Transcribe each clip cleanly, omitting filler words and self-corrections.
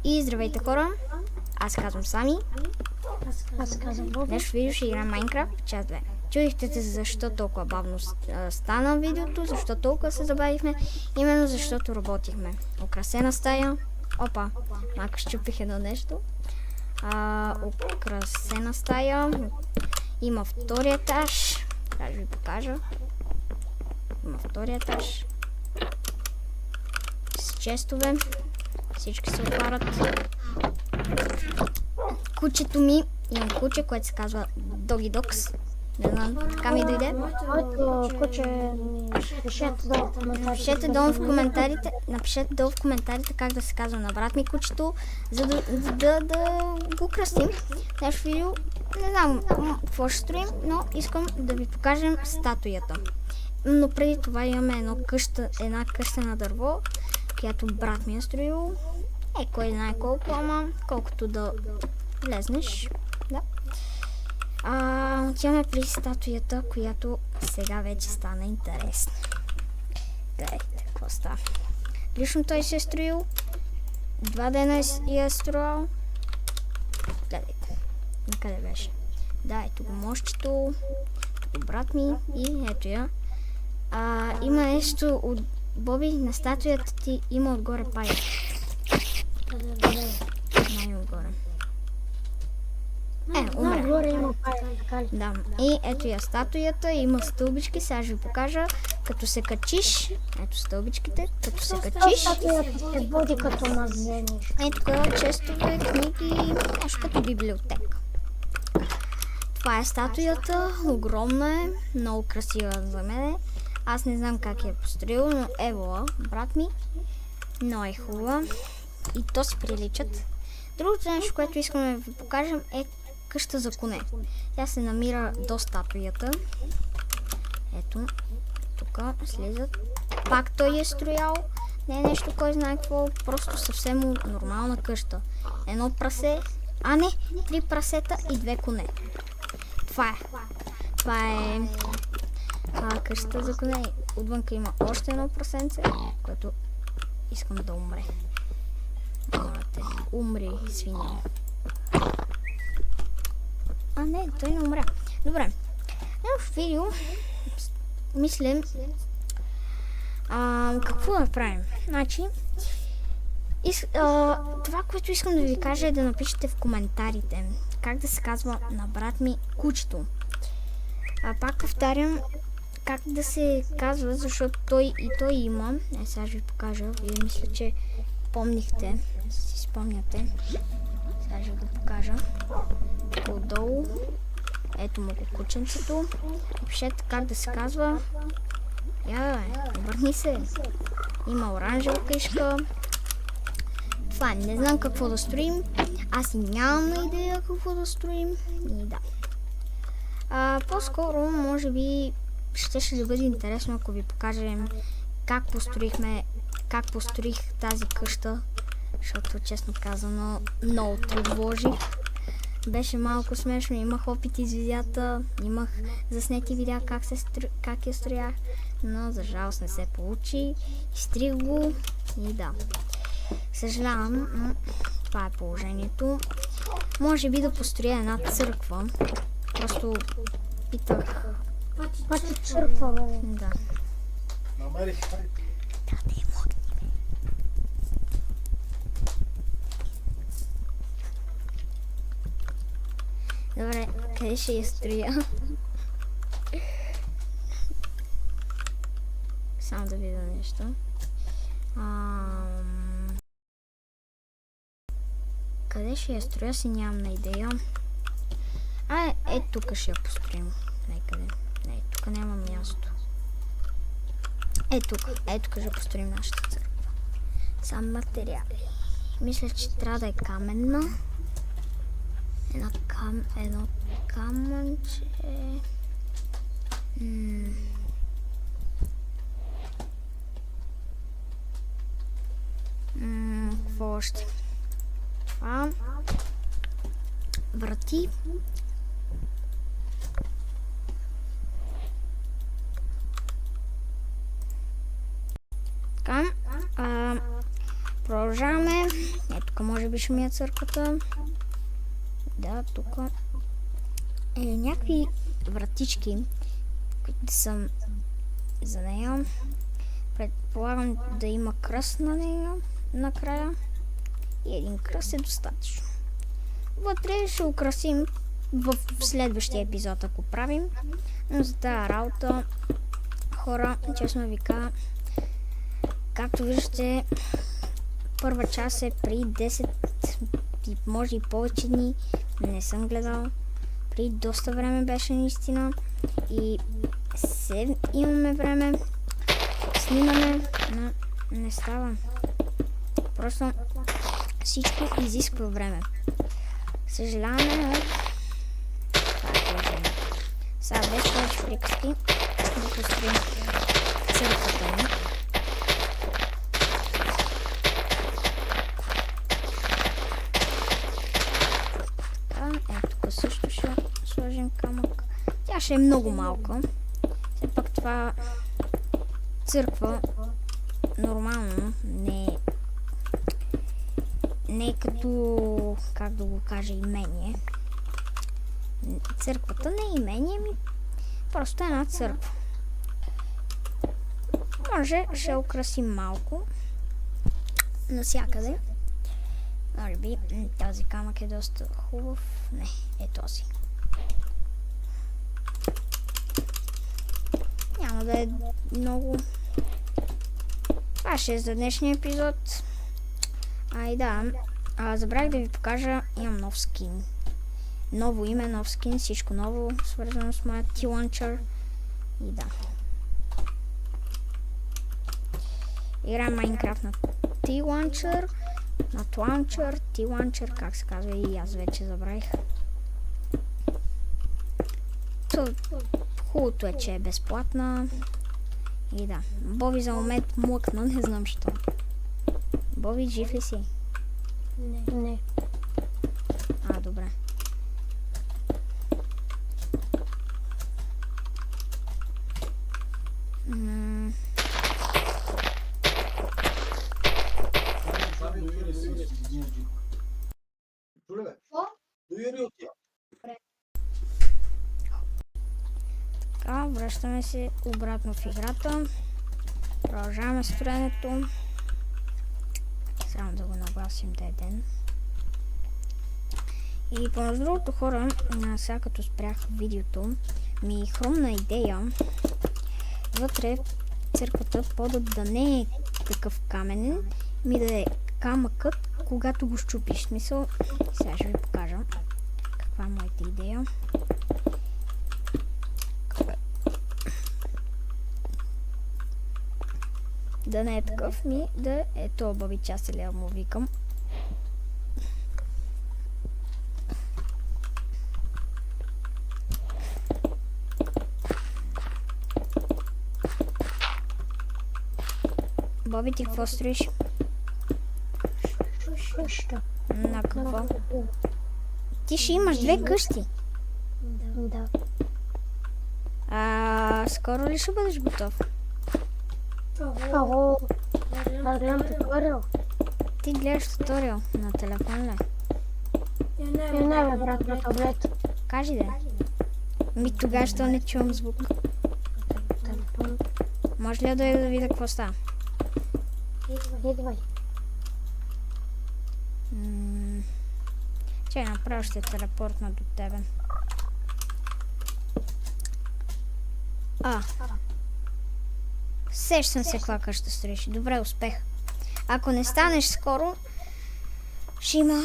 И здравейте хора, аз казвам Сами. Аз казвам Боби. Днес видео ще играем Майнкрафт, част 2. Чудихте се защо толкова бавно стана видеото, защо толкова се забавихме. Именно защото работихме. Украсена стая. Опа, малко щупих едно нещо. Украсена стая. Има втори етаж. Даже ви покажа. Има втори етаж. С честове. Всички се отварят. Кучето ми, имам куче, което се казва Доги Докс. Не знам, така ми дойде. Моето куче пишете долу в коментарите. Напишете долу в коментарите как да се казва на брат ми кучето, за да го кръстим. Следващото видео, не знам какво ще строим, но искам да ви покажем статуята. Но преди това имаме една къща на дърво, която брат ми е строил. Кой знае колко, ама колкото да влезнеш. Да. Отиваме при статуята, която сега вече стана интересна. Гледайте какво става. Лично той се е строил. 2 дена я е строил. Гледайте. Накъде беше? Да, ето го мощчето. Тук брат ми и ето я. Има нещо от Боби, на статуята ти има отгоре пая. Най-отгоре. Умря. Най-горе има пая, така ли? Да. И ето я статуята, има стълбички, сега ще ви покажа. Като се качиш, ето стълбичките, като се качиш. Статуята се води като мазе нещо. Ето честове, книги, нещо като библиотека. Това е статуята, огромна е, много красива за мен. Аз не знам как я построил, но ево, брат ми, много е хубава. И то си приличат. Другото нещо, което искаме да ви покажем, е къща за коне. Тя се намира до статуята. Ето, тук слизат. Пак той е строял. Не е нещо, кой знае какво, просто съвсем нормална къща. Едно прасе, 3 прасета и 2 коне. Това е къщата за коне. Отвънка има още едно прасенце, което искам да умре. Умри, свиня. Не, той не умря. Добре. В видео мислим какво да правим. Значи, това, което искам да ви кажа е да напишете в коментарите как да се казва на брат ми кучето. Пак повтарям как да се казва, защото той има. Сега ще ви покажа. Вие мисля, че помнихте, си спомняте. Сега ще го покажа. Отдолу. Ето му го кученцето. Напишете как да се казва. Обърни се. Има оранжева кишка. Това не знам какво да строим. Аз и нямам идея какво да строим. И да. По-скоро, може би, ще да бъде интересно, ако ви покажем как построих тази къща, защото честно казано много труд вложих. Беше малко смешно, имах опити с видеята, имах заснети видеа как я строях, но за жалост не се получи. Изтрих го и да. Съжалявам, но това е положението. Може би да построя една църква. Просто питах. Пати църква, бе. Да. Намерих. Да им огни. Добре, къде ще я строя? Само да видя нещо. Къде ще я строя, си нямам на идея. Тук ще я построим. Некъде. Не, тук няма място. Тук ще построим нашата църква. Сам материали. Мисля, че трябва да е каменна. Едно камънче. Какво още? Това. Врати. Така. Продължаваме. Тук може може би ще ми е църквата. Да, тук. Някакви вратички, които са за нея. Предполагам да има кръст на нея накрая. И един кръст е достатъчно. Вътре ще украсим в следващия епизод, ако правим. Но за тази работа, хора, честно ви кажа, както виждате, първа част е при 10 и може и повече дни. Не съм гледал. При доста време беше наистина. И имаме време. Снимаме, но не става. Просто всичко изисква време. Съжаляваме, но сега без повече приказки да построим църквата ни. Тук също ще сложим камък. Тя ще е много малка. Все пак това църква нормално не е като, как да го кажа, имение. Църквата не е имение, просто е една църква. Може ще украсим малко навсякъде. Може би този камък е доста хубав. Не, е този. Няма да е много. Това ще е за днешния епизод. Ай да, забравих да ви покажа, имам нов скин. Ново име, нов скин, всичко ново, свързано с моя T-Launcher. И да. Играем Майнкрафт на T-Launcher. На T-Launcher, как се казва, и аз вече забравих. Хубавото е, че е безплатна. И да. Боби за момент млъкна, не знам що. Боби, жив ли си? Не. Добре. Така, връщаме се обратно в играта. Продължаваме строенето. Само да го нагласим да е ден. И по другото, хора, сега като спрях видеото, ми хрумна идея вътре в църквата подът да не е такъв каменен, ми да е камъкът, когато го щупиш. Смисъл, сега ще ви покажа каква е моята идея. Да не е такъв, да е то баби час или му викам. Боби, ти какво строиш? Също. На какво? Ти ще имаш 2 къщи. Да. Скоро ли ще бъдеш готов? Аз гледам туториал. Ти гледаш туториал на телефон ли? Не, брат, на таблет. Кажи да. Тогава ще не чувам звук. Телефон. Може ли да видя какво става? Идвай. Чай, направо ще телепортна до тебе. Сещам се каква къща строиш. Добре, успех. Ако не станеш скоро, ще има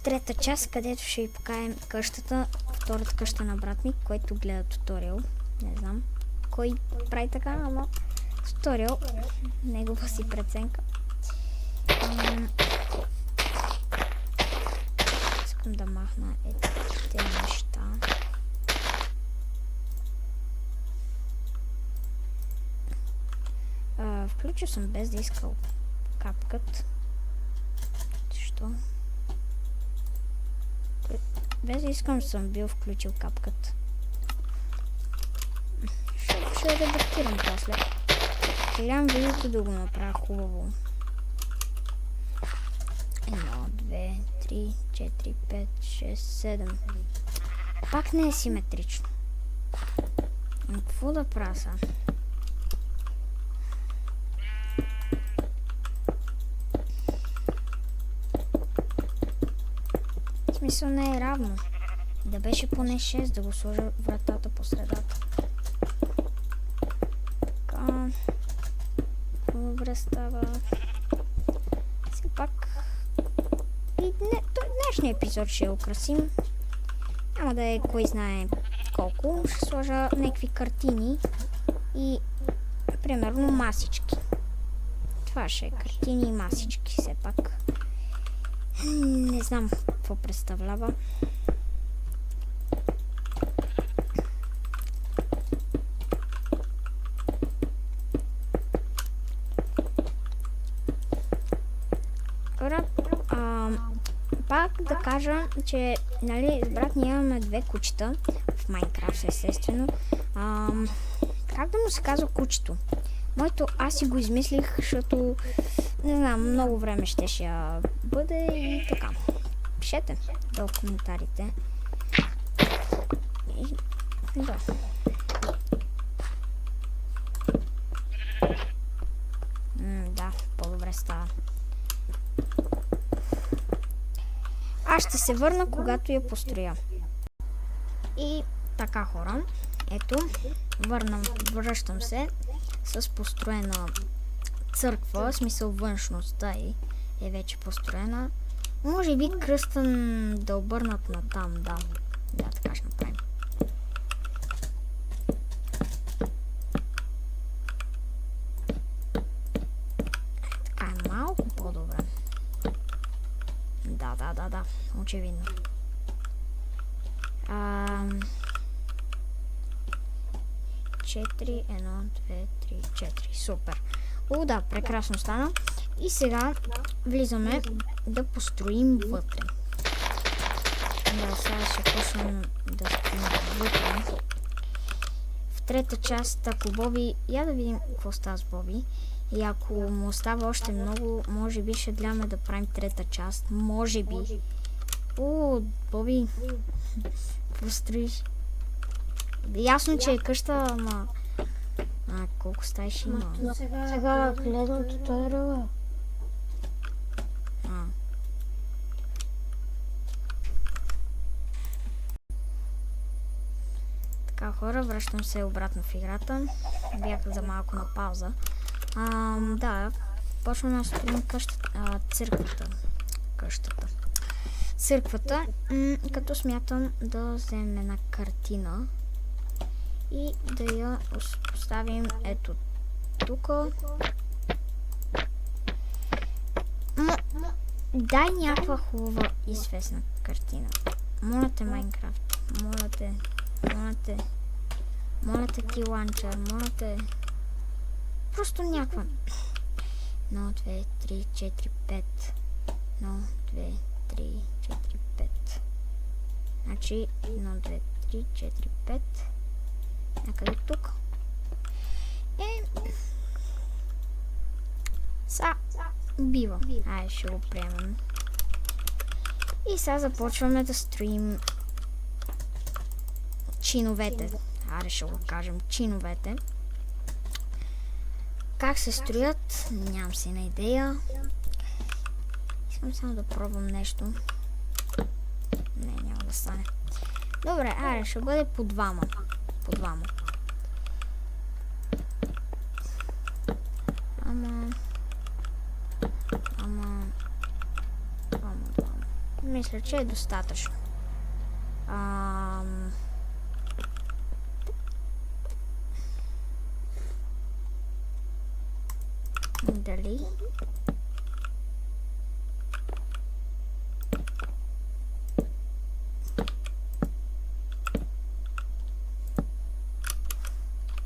трета част, където ще ви покажем къщата, втората къща на брат ми, който гледа туториал. Не знам кой прави така, ама туториал, негова си преценка. Искам да махна тези неща. Включил съм без да искал капкът. Защо? Без да искам съм бил включил капкът. Ще редактирам после. Гледам видеото да го направя хубаво. 1, 2, 3, 4, 5, 6, 7. Пак не е симетрично. Какво да правя сега? В смисъл не е равно. Да беше поне 6, да го сложа вратата по средата. Така. Добре става. Все пак. И днешния епизод ще е украсим. Няма да е кой знае колко. Ще сложа някакви картини и примерно масички. Това ще е картини и масички все пак. Не знам какво представлява. Пак да кажа, че нали, с брат ние имаме 2 кучета в Майнкрафт, естествено. Как да му се казва кучето? Моето аз си го измислих, защото не знам, много време ще я бъде и така. Пишете долу в коментарите. И, да. Да, по-добре става. Аз ще се върна, когато я построя. И така, хора. Ето, връщам се с построена църква, в смисъл външността и е вече построена. Може би кръста да обърнат на там, да. Да, така ще направим. Така е малко по-добре. Да, очевидно. 4, 1, 2, 3, 4. Супер. О, да, прекрасно стана. И сега влизаме да построим вътре. Да, сега ще почнем да строим вътре. В трета част, ако Боби... Я да видим какво става с Боби. И ако му остава още много, може би ще гледаме да правим трета част. Може би. О, Боби. Построиш. Ясно, че е къща, ама... колко стаи ще има? Сега гледам туториала. Така, хора, връщам се обратно в играта. Бях за малко на пауза. Да, почвам да строим църквата, като смятам да вземем една картина и да я поставим ето тук. Дай някаква хубава известна картина. Моля те, Майнкрафт, моля те Киланчер, моля те. Просто някаква. 1, 2, 3, 4, 5. 1, 2, 3, 4, 5. Значи 1, 2, 3, 4, 5. Някъде тук. Бива. Айде, ще го приемем. И сега започваме да строим чиновете. Аре, ще го кажем чиновете. Как се строят? Нямам си на идея. Искам само да пробвам нещо. Не, няма да стане. Добре, аре, ще бъде по двама. По двама. Ама... Мисля, че е достатъчно. Дали?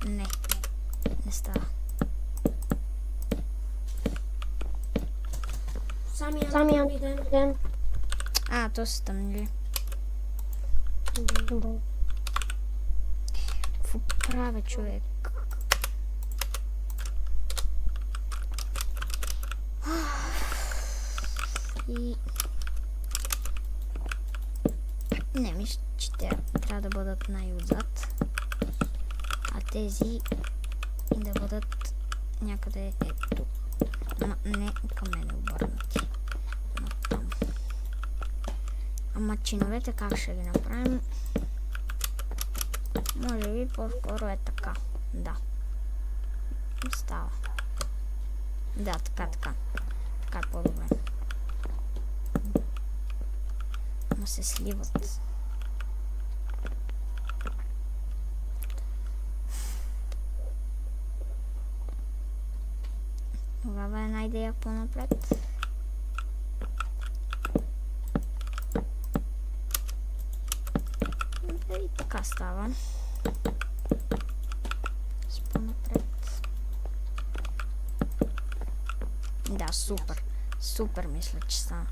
Не. Не става. Самия ден. То се стъмнили. Какво правя, човек? И Не, мисля, че те трябва да бъдат най-отзад. А тези да бъдат някъде тук. Ама не към мене обърнати. Там. Ама чиновете как ще ги направим? Може би по-скоро е така. Да. Става. Да, така. Така е по-добре. Ама се сливат. Тогава е една идея по-напред. И така става. С по-напред. Да, супер. Супер мисля, че стана.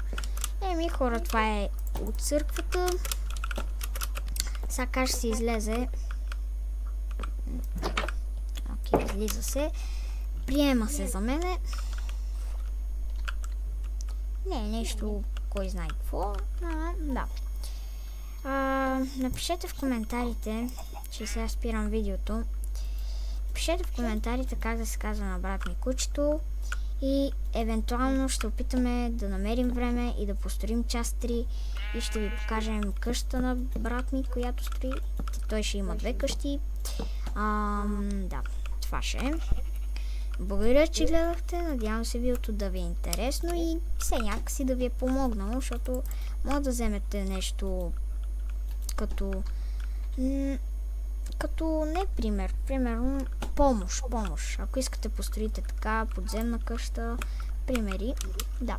Еми хора, това е от църквата. Сега как ще се излезе? Окей, излиза се. Приема се за мене. Не е нещо, кой знае какво. Да. Напишете в коментарите, че сега спирам видеото. Пишете в коментарите как да се казва на брат ми кучето. И евентуално ще опитаме да намерим време и да построим част 3 и ще ви покажем къщата на брат ми, която строи. Той ще има 2 къщи. Да, това ще е. Благодаря, че гледахте. Надявам се видеото да ви е интересно и все някакси да ви е помогнало, защото може да вземете нещо като не пример, примерно помощ. Ако искате построите така подземна къща, примери. Да.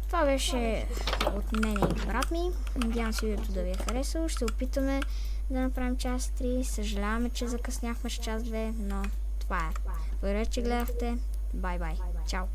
Това беше от мен и брат ми. Надявам се видеото да ви е харесало. Ще опитаме да направим част 3. Съжаляваме, че закъсняхме с част 2, но това е. Благодаря, че гледахте. Бай-бай. Чао.